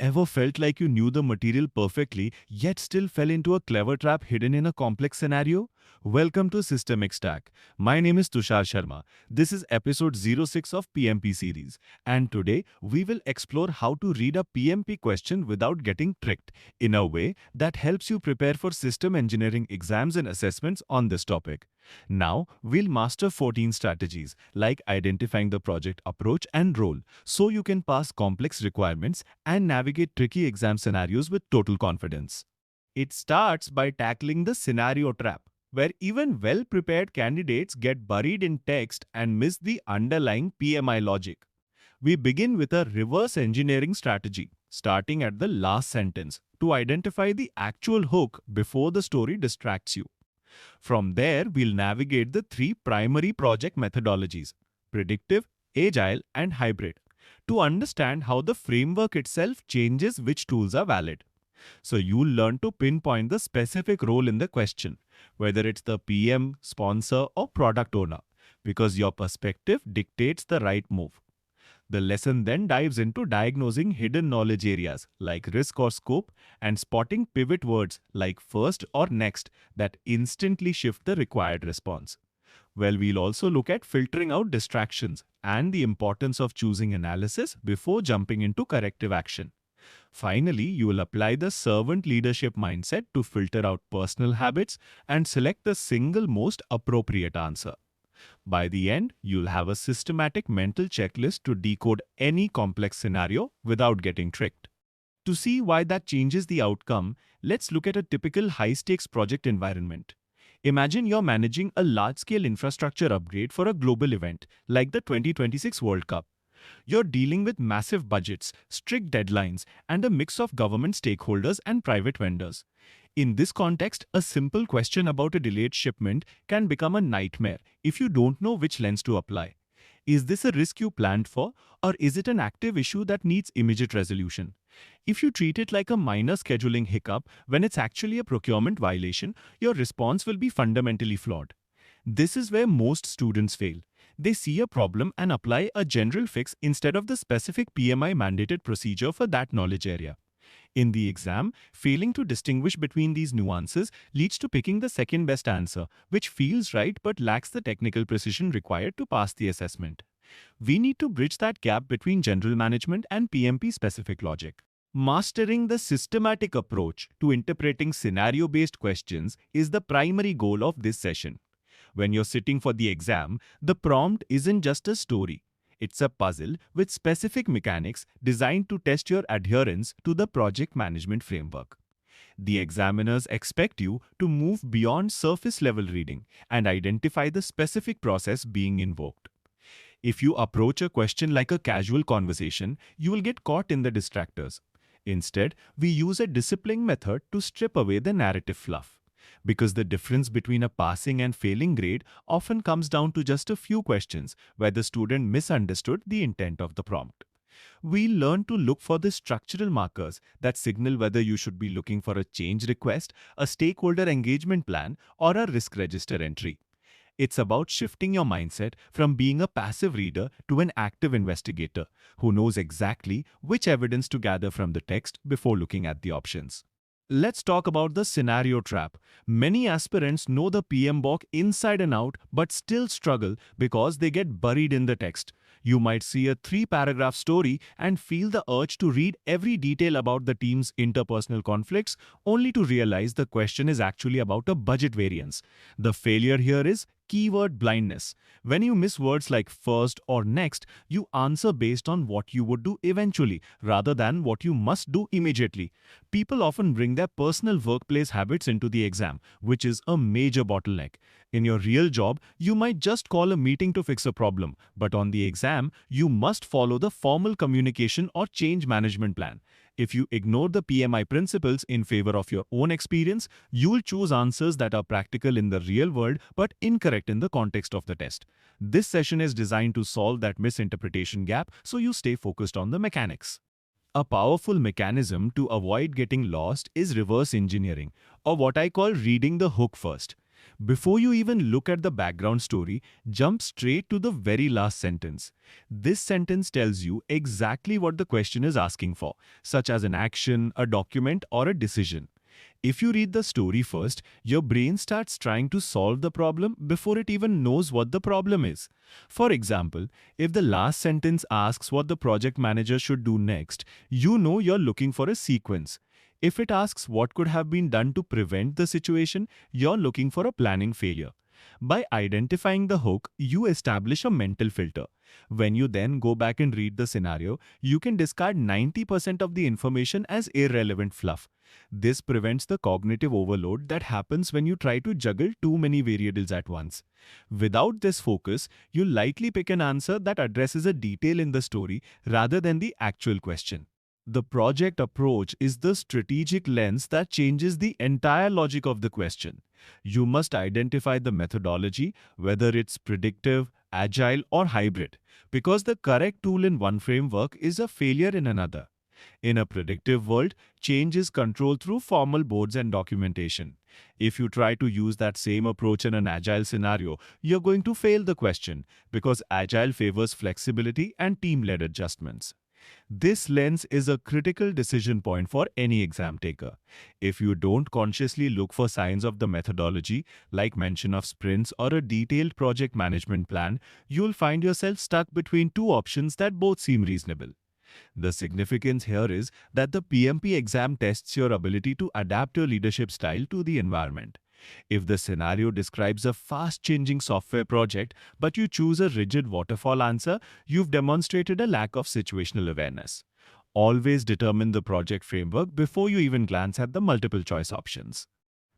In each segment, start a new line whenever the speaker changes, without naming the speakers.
ever felt like you knew the material perfectly, yet still fell into a clever trap hidden in a complex scenario? Welcome to Systemic Stack. My name is Tushar Sharma. This is episode 06 of PMP series. And today, we will explore how to read a PMP question without getting tricked in a way that helps you prepare for system engineering exams and assessments on this topic. Now, we'll master 14 strategies like identifying the project approach and role so you can pass complex requirements and navigate tricky exam scenarios with total confidence. It starts by tackling the scenario trap, where even well-prepared candidates get buried in text and miss the underlying PMI logic. We begin with a reverse engineering strategy, starting at the last sentence to identify the actual hook before the story distracts you. From there, we'll navigate the three primary project methodologies: predictive, agile, and hybrid, to understand how the framework itself changes which tools are valid. So you'll learn to pinpoint the specific role in the question, whether it's the PM, sponsor, or product owner, because your perspective dictates the right move. The lesson then dives into diagnosing hidden knowledge areas like risk or scope and spotting pivot words like first or next that instantly shift the required response. Well, we'll also look at filtering out distractions and the importance of choosing analysis before jumping into corrective action. Finally, you will apply the servant leadership mindset to filter out personal habits and select the single most appropriate answer. By the end, you'll have a systematic mental checklist to decode any complex scenario without getting tricked. To see why that changes the outcome, let's look at a typical high-stakes project environment. Imagine you're managing a large-scale infrastructure upgrade for a global event, like the 2026 World Cup. You're dealing with massive budgets, strict deadlines, and a mix of government stakeholders and private vendors. In this context, a simple question about a delayed shipment can become a nightmare if you don't know which lens to apply. Is this a risk you planned for, or is it an active issue that needs immediate resolution? If you treat it like a minor scheduling hiccup when it's actually a procurement violation, your response will be fundamentally flawed. This is where most students fail. They see a problem and apply a general fix instead of the specific PMI mandated procedure for that knowledge area. In the exam, failing to distinguish between these nuances leads to picking the second best answer, which feels right but lacks the technical precision required to pass the assessment. We need to bridge that gap between general management and PMP specific logic. Mastering the systematic approach to interpreting scenario-based questions is the primary goal of this session. When you're sitting for the exam, the prompt isn't just a story. It's a puzzle with specific mechanics designed to test your adherence to the project management framework. The examiners expect you to move beyond surface-level reading and identify the specific process being invoked. If you approach a question like a casual conversation, you will get caught in the distractors. Instead, we use a disciplined method to strip away the narrative fluff. Because the difference between a passing and failing grade often comes down to just a few questions where the student misunderstood the intent of the prompt. We learn to look for the structural markers that signal whether you should be looking for a change request, a stakeholder engagement plan, or a risk register entry. It's about shifting your mindset from being a passive reader to an active investigator who knows exactly which evidence to gather from the text before looking at the options. Let's talk about the scenario trap. Many aspirants know the PMBOK inside and out but still struggle because they get buried in the text. You might see a 3-paragraph story and feel the urge to read every detail about the team's interpersonal conflicts, only to realize the question is actually about a budget variance. The failure here is keyword blindness. When you miss words like first or next, you answer based on what you would do eventually rather than what you must do immediately. People often bring their personal workplace habits into the exam, which is a major bottleneck. In your real job, you might just call a meeting to fix a problem, but on the exam, you must follow the formal communication or change management plan. If you ignore the PMI principles in favor of your own experience, you will choose answers that are practical in the real world but incorrect in the context of the test. This session is designed to solve that misinterpretation gap so you stay focused on the mechanics. A powerful mechanism to avoid getting lost is reverse engineering, or what I call reading the hook first. Before you even look at the background story, jump straight to the very last sentence. This sentence tells you exactly what the question is asking for, such as an action, a document, or a decision. If you read the story first, your brain starts trying to solve the problem before it even knows what the problem is. For example, if the last sentence asks what the project manager should do next, you know you're looking for a sequence. If it asks what could have been done to prevent the situation, you're looking for a planning failure. By identifying the hook, you establish a mental filter. When you then go back and read the scenario, you can discard 90% of the information as irrelevant fluff. This prevents the cognitive overload that happens when you try to juggle too many variables at once. Without this focus, you'll likely pick an answer that addresses a detail in the story rather than the actual question. The project approach is the strategic lens that changes the entire logic of the question. You must identify the methodology, whether it's predictive, agile, or hybrid, because the correct tool in one framework is a failure in another. In a predictive world, change is controlled through formal boards and documentation. If you try to use that same approach in an agile scenario, you're going to fail the question because agile favors flexibility and team-led adjustments. This lens is a critical decision point for any exam taker. If you don't consciously look for signs of the methodology, like mention of sprints or a detailed project management plan, you'll find yourself stuck between two options that both seem reasonable. The significance here is that the PMP exam tests your ability to adapt your leadership style to the environment. If the scenario describes a fast-changing software project, but you choose a rigid waterfall answer, you've demonstrated a lack of situational awareness. Always determine the project framework before you even glance at the multiple choice options.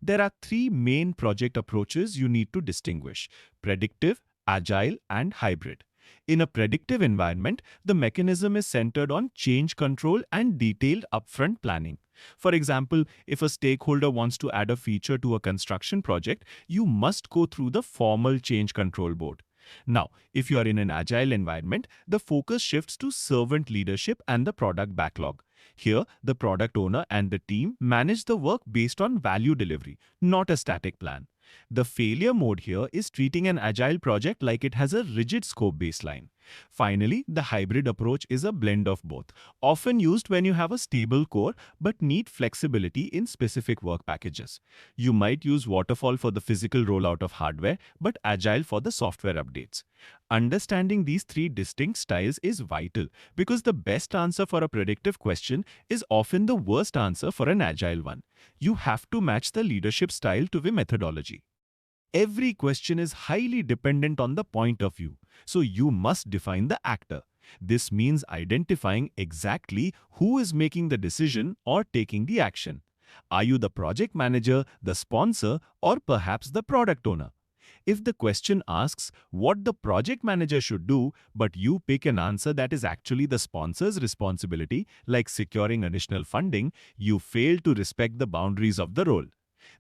There are three main project approaches you need to distinguish: predictive, agile, and hybrid. In a predictive environment, the mechanism is centered on change control and detailed upfront planning. For example, if a stakeholder wants to add a feature to a construction project, you must go through the formal change control board. Now, if you are in an agile environment, the focus shifts to servant leadership and the product backlog. Here, the product owner and the team manage the work based on value delivery, not a static plan. The failure mode here is treating an agile project like it has a rigid scope baseline. Finally, the hybrid approach is a blend of both, often used when you have a stable core but need flexibility in specific work packages. You might use waterfall for the physical rollout of hardware, but agile for the software updates. Understanding these three distinct styles is vital because the best answer for a predictive question is often the worst answer for an agile one. You have to match the leadership style to the methodology. Every question is highly dependent on the point of view, so you must define the actor. This means identifying exactly who is making the decision or taking the action. Are you the project manager, the sponsor, or perhaps the product owner? If the question asks what the project manager should do, but you pick an answer that is actually the sponsor's responsibility, like securing additional funding, you fail to respect the boundaries of the role.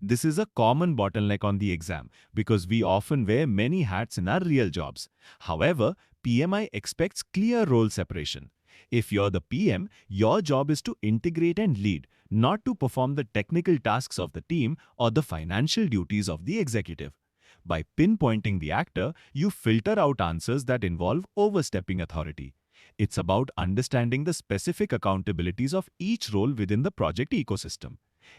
This is a common bottleneck on the exam because we often wear many hats in our real jobs. However, PMI expects clear role separation. If you're the PM, your job is to integrate and lead, not to perform the technical tasks of the team or the financial duties of the executive. By pinpointing the actor, you filter out answers that involve overstepping authority. It's about understanding the specific accountabilities of each role within the project ecosystem.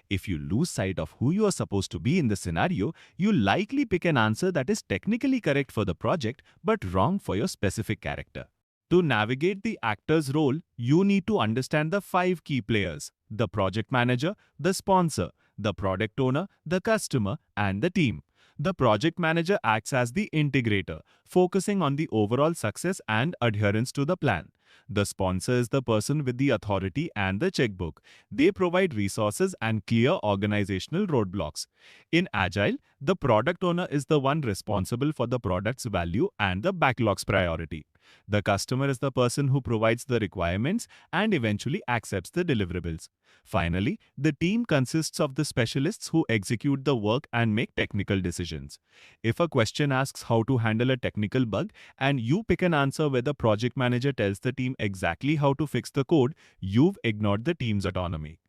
If you lose sight of who you are supposed to be in the scenario, you likely pick an answer that is technically correct for the project but wrong for your specific character. To navigate the actor's role, you need to understand the 5 key players: the project manager, the sponsor, the product owner, the customer, and the team. The project manager acts as the integrator, focusing on the overall success and adherence to the plan. The sponsor is the person with the authority and the checkbook. They provide resources and clear organizational roadblocks. In Agile, the product owner is the one responsible for the product's value and the backlog's priority. The customer is the person who provides the requirements and eventually accepts the deliverables. Finally, the team consists of the specialists who execute the work and make technical decisions. If a question asks how to handle a technical bug and you pick an answer where the project manager tells the team exactly how to fix the code, you've ignored the team's autonomy.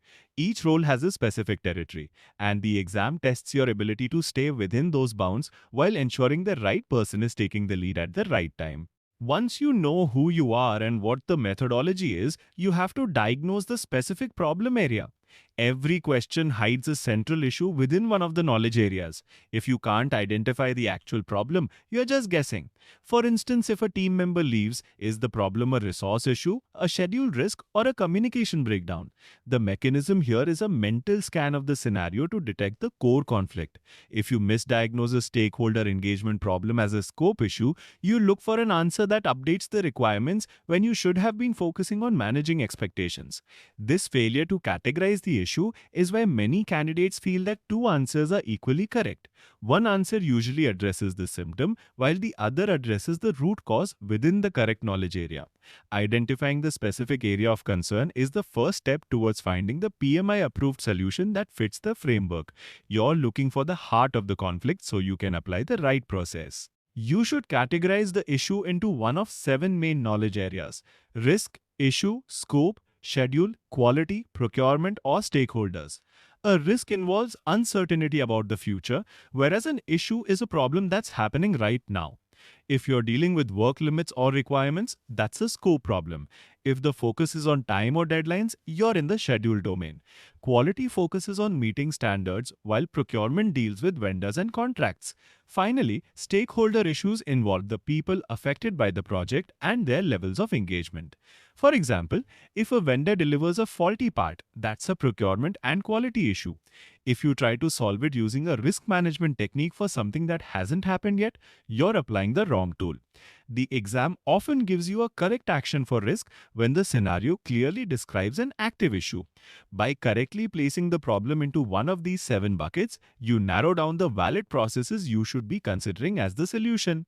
Each role has a specific territory, and the exam tests your ability to stay within those bounds while ensuring the right person is taking the lead at the right time. Once you know who you are and what the methodology is, you have to diagnose the specific problem area. Every question hides a central issue within one of the knowledge areas. If you can't identify the actual problem, you're just guessing. For instance, if a team member leaves, is the problem a resource issue, a schedule risk, or a communication breakdown? The mechanism here is a mental scan of the scenario to detect the core conflict. If you misdiagnose a stakeholder engagement problem as a scope issue, you look for an answer that updates the requirements when you should have been focusing on managing expectations. This failure to categorize the issue is why many candidates feel that two answers are equally correct. One answer usually addresses the symptom, while the other addresses the root cause within the correct knowledge area. Identifying the specific area of concern is the first step towards finding the PMI-approved solution that fits the framework. You're looking for the heart of the conflict so you can apply the right process. You should categorize the issue into one of 7 main knowledge areas: risk, issue, scope, schedule, quality, procurement, or stakeholders. A risk involves uncertainty about the future, whereas an issue is a problem that's happening right now. If you're dealing with work limits or requirements, that's a scope problem. If the focus is on time or deadlines, you're in the schedule domain. Quality focuses on meeting standards, while procurement deals with vendors and contracts. Finally, stakeholder issues involve the people affected by the project and their levels of engagement. For example, if a vendor delivers a faulty part, that's a procurement and quality issue. If you try to solve it using a risk management technique for something that hasn't happened yet, you're applying the wrong tool. The exam often gives you a correct action for risk when the scenario clearly describes an active issue. By correctly placing the problem into one of these 7 buckets, you narrow down the valid processes you should be considering as the solution.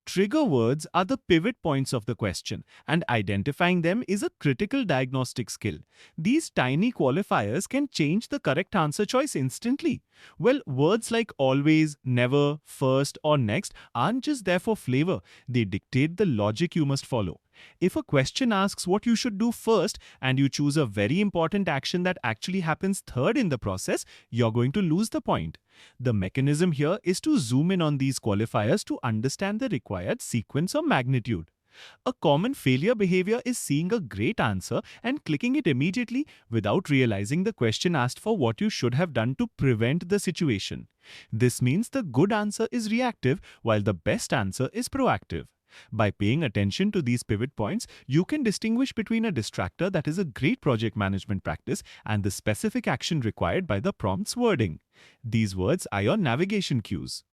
Trigger words are the pivot points of the question, and identifying them is a critical diagnostic skill. These tiny qualifiers can change the correct answer choice instantly. Well, words like always, never, first, or next aren't just there for flavor, they dictate the logic you must follow. If a question asks what you should do first and you choose a very important action that actually happens third in the process, you're going to lose the point. The mechanism here is to zoom in on these qualifiers to understand the required sequence or magnitude. A common failure behavior is seeing a great answer and clicking it immediately without realizing the question asked for what you should have done to prevent the situation. This means the good answer is reactive while the best answer is proactive. By paying attention to these pivot points, you can distinguish between a distractor that is a great project management practice and the specific action required by the prompt's wording. These words are your navigation cues.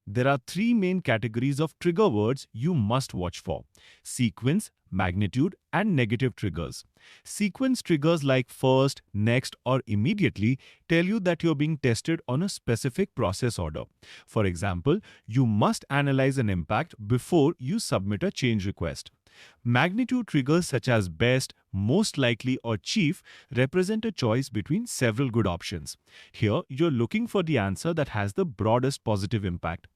There are 3 main categories of trigger words you must watch for: sequence, magnitude, and negative triggers. Sequence triggers like first, next, or immediately tell you that you're being tested on a specific process order. For example, you must analyze an impact before you submit a change request. Magnitude triggers such as best, most likely, or chief represent a choice between several good options. Here, you're looking for the answer that has the broadest positive impact.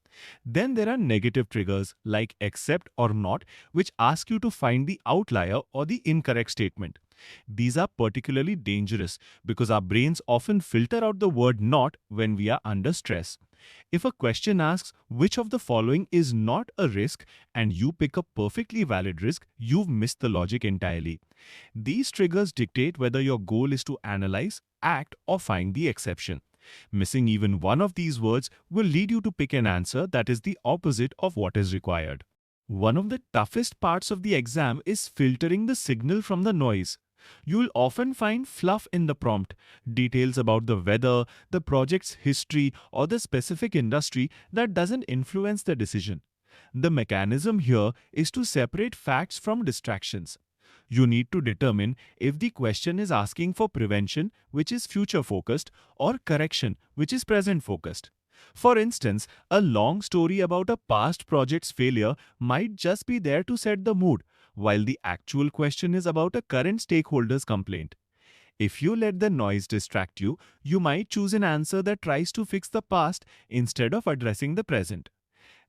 Then there are negative triggers like accept or not, which ask you to find the outlier or the incorrect statement. These are particularly dangerous because our brains often filter out the word not when we are under stress. If a question asks which of the following is not a risk and you pick a perfectly valid risk, you've missed the logic entirely. These triggers dictate whether your goal is to analyze, act, or find the exception. Missing even one of these words will lead you to pick an answer that is the opposite of what is required. One of the toughest parts of the exam is filtering the signal from the noise. You'll often find fluff in the prompt, details about the weather, the project's history, or the specific industry that doesn't influence the decision. The mechanism here is to separate facts from distractions. You need to determine if the question is asking for prevention, which is future-focused, or correction, which is present-focused. For instance, a long story about a past project's failure might just be there to set the mood, while the actual question is about a current stakeholder's complaint. If you let the noise distract you, you might choose an answer that tries to fix the past instead of addressing the present.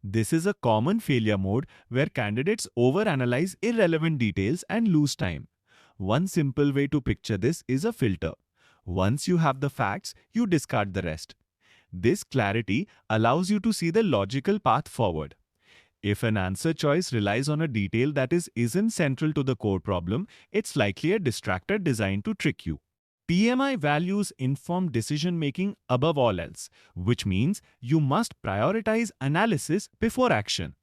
This is a common failure mode where candidates overanalyze irrelevant details and lose time. One simple way to picture this is a filter. Once you have the facts, you discard the rest. This clarity allows you to see the logical path forward. If an answer choice relies on a detail that isn't central to the core problem, it's likely a distractor designed to trick you. PMI values informed decision making above all else, which means you must prioritize analysis before action.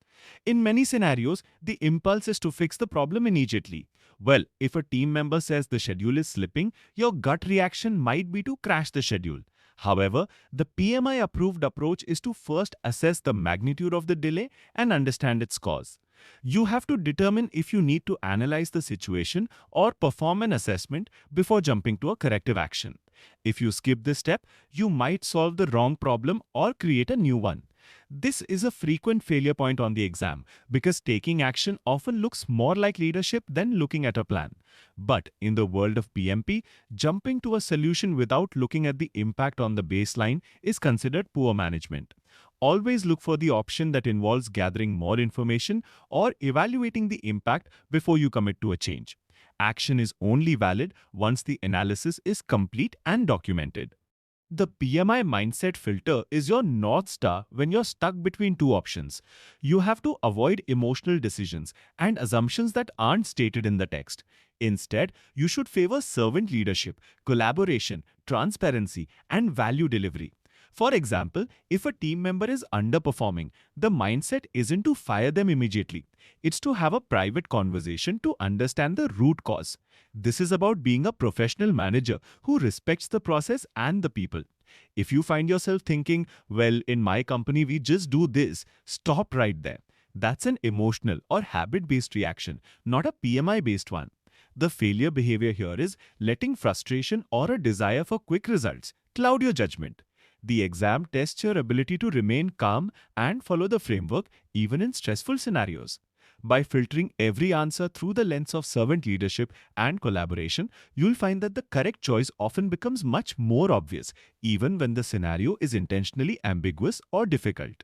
In many scenarios, the impulse is to fix the problem immediately. Well, if a team member says the schedule is slipping, your gut reaction might be to crash the schedule. However, the PMI approved approach is to first assess the magnitude of the delay and understand its cause. You have to determine if you need to analyze the situation or perform an assessment before jumping to a corrective action. If you skip this step, you might solve the wrong problem or create a new one. This is a frequent failure point on the exam because taking action often looks more like leadership than looking at a plan. But in the world of PMP, jumping to a solution without looking at the impact on the baseline is considered poor management. Always look for the option that involves gathering more information or evaluating the impact before you commit to a change. Action is only valid once the analysis is complete and documented. The PMI Mindset Filter is your North Star when you're stuck between two options. You have to avoid emotional decisions and assumptions that aren't stated in the text. Instead, you should favor servant leadership, collaboration, transparency, and value delivery. For example, if a team member is underperforming, the mindset isn't to fire them immediately. It's to have a private conversation to understand the root cause. This is about being a professional manager who respects the process and the people. If you find yourself thinking, well, in my company we just do this, stop right there. That's an emotional or habit-based reaction, not a PMI-based one. The failure behavior here is letting frustration or a desire for quick results cloud your judgment. The exam tests your ability to remain calm and follow the framework even in stressful scenarios. By filtering every answer through the lens of servant leadership and collaboration, you'll find that the correct choice often becomes much more obvious, even when the scenario is intentionally ambiguous or difficult.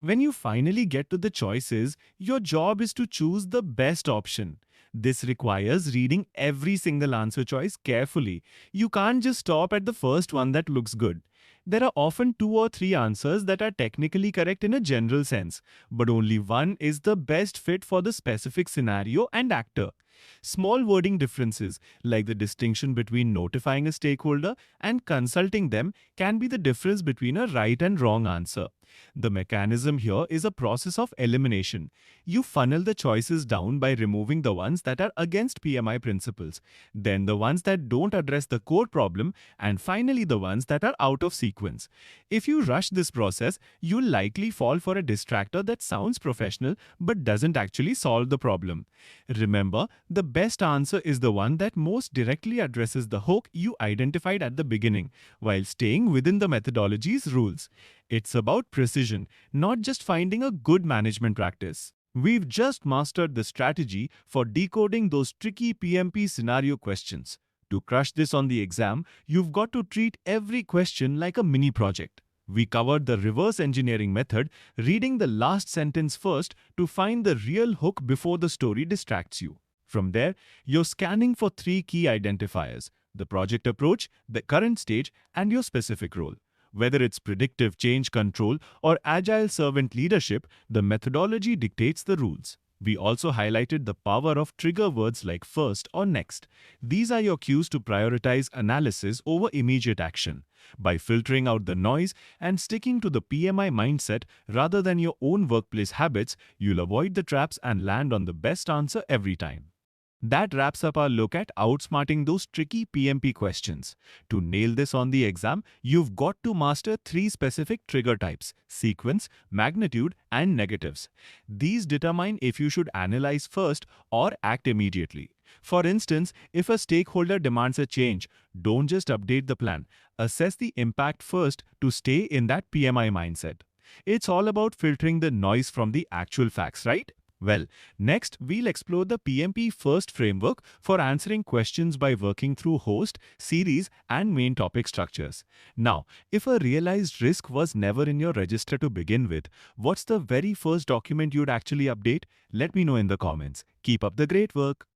When you finally get to the choices, your job is to choose the best option. This requires reading every single answer choice carefully. You can't just stop at the first one that looks good. There are often 2 or 3 answers that are technically correct in a general sense, but only one is the best fit for the specific scenario and actor. Small wording differences, like the distinction between notifying a stakeholder and consulting them, can be the difference between a right and wrong answer. The mechanism here is a process of elimination. You funnel the choices down by removing the ones that are against PMI principles, then the ones that don't address the core problem, and finally the ones that are out of sequence. If you rush this process, you'll likely fall for a distractor that sounds professional but doesn't actually solve the problem. Remember, the best answer is the one that most directly addresses the hook you identified at the beginning, while staying within the methodology's rules. It's about precision, not just finding a good management practice. We've just mastered the strategy for decoding those tricky PMP scenario questions. To crush this on the exam, you've got to treat every question like a mini project. We covered the reverse engineering method, reading the last sentence first to find the real hook before the story distracts you. From there, you're scanning for 3 key identifiers: the project approach, the current stage, and your specific role. Whether it's predictive change control or agile servant leadership, the methodology dictates the rules. We also highlighted the power of trigger words like first or next. These are your cues to prioritize analysis over immediate action. By filtering out the noise and sticking to the PMI mindset rather than your own workplace habits, you'll avoid the traps and land on the best answer every time. That wraps up our look at outsmarting those tricky PMP questions. To nail this on the exam, you've got to master 3 specific trigger types: sequence, magnitude, and negatives. These determine if you should analyze first or act immediately. For instance, if a stakeholder demands a change, don't just update the plan. Assess the impact first to stay in that PMI mindset. It's all about filtering the noise from the actual facts, right? Well, next we'll explore the PMP first framework for answering questions by working through host, series, and main topic structures. Now, if a realized risk was never in your register to begin with, what's the very first document you'd actually update? Let me know in the comments. Keep up the great work.